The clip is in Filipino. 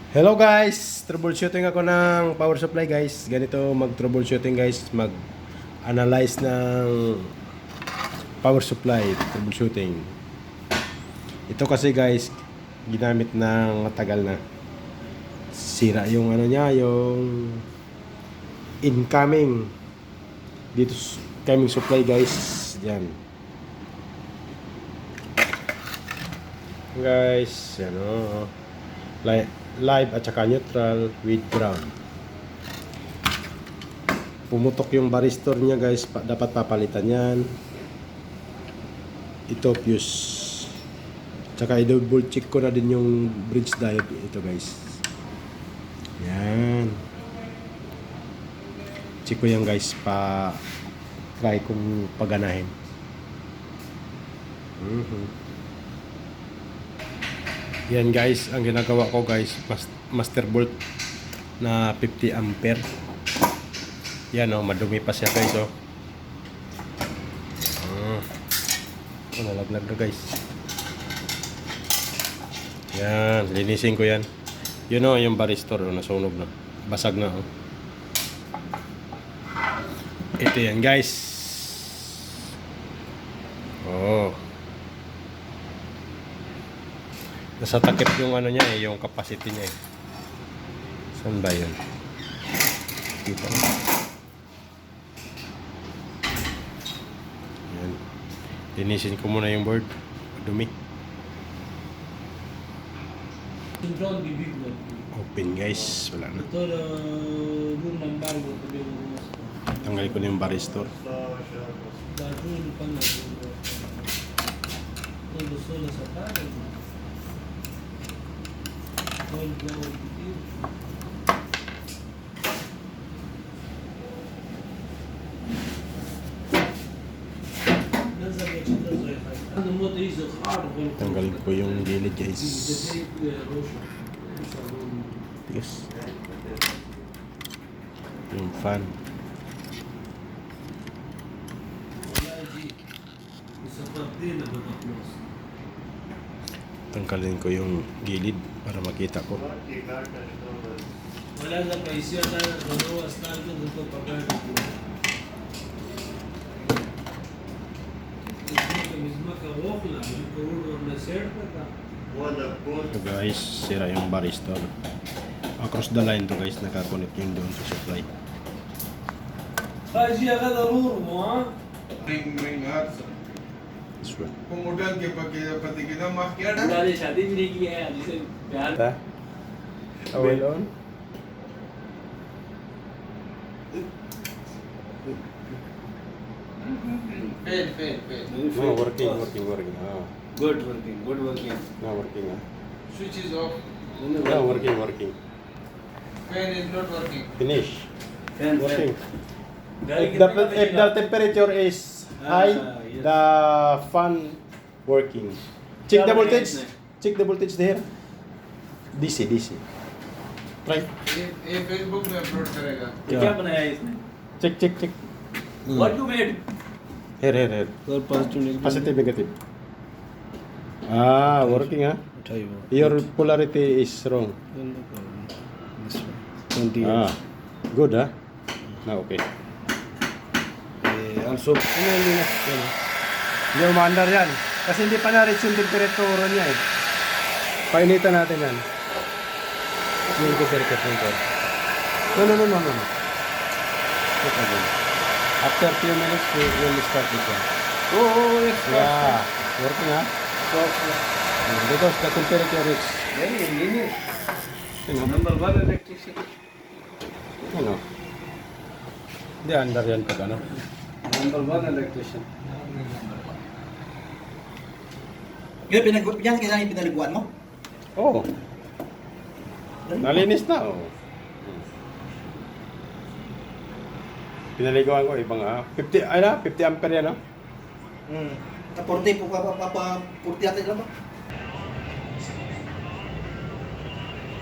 Hello guys! Troubleshooting ako ng power supply guys. Ganito mag-troubleshooting guys. Mag-analyze ng power supply. Troubleshooting. Ito kasi guys, ginamit ng matagal na. Sira yung ano niya, yung incoming. Dito coming supply guys. Yan. Guys, ano, live at saka neutral with ground. Pumutok yung varistor niya guys, dapat papalitan yan. Ito fuse. Tsaka i-double check ko na din yung bridge diode ito guys. Yan. Check ko yan guys, try kong paganahin. Yan guys, ang ginagawa ko guys, master bolt na 50 ampere. Yan oh, madumi pa siya guys oh. Nalaglag na guys. Yan, linisin ko yan. Yun oh, yung varistor oh, nasunog na. Basag na oh. Ito yan guys. Oh. Nasa takip yung ano niya eh, yung capacity niya eh. Saan ba yun? Kita mo. Yan. Linisin ko muna yung board. Dumi. Open guys. Wala na. Tanggal ko na yung varistor. Tanggal ko yung gilid guys. Yes. Yung fan. Tanggalin ko yung gilid para makita ko. Wala na paisya na dalawa start ko dito pagkano ko. Ito guys, sira yung varistor. Across the line to guys, nakakonect yung doon sa supply. Ring हाथ This one. को मोटर के पति के नाम माफ किया ना मैंने शादी भी नहीं की है जिसे प्यार Away on? Fail No, working. Oh. good working No, working. Switch is of No, working. Fan is not working Finish. fan Working. गाड़ी If कितने का the temperature is high, yes. the fan working. Check the voltage. Check the voltage there. DC. Try. ये फेसबुक में अपलोड करेगा क्या बनाया है इसने Check. what you made Here. और Positive, negative. Ah, working ah. Your polarity is wrong. Ah, good ah. Na okay. also Hindi na. Hindi umaandar yan. Kasi hindi pa na-reach yung temperature niya eh. Painitan natin yan. Yung temperature. No. Check again. After few minutes, we will start this one. yes Yeah. Working ah. Because the temperature is, very lenient you know, number 1 electrician ano. Hindi andar yan pag ano. number 1 electrician Yan kaya yung pinaliguan mo? Oo. Nalinis na oh. Pinaliguan ko ibang 50 ampere yan oh. Kapurti po ka pa, 40 natin lang ba?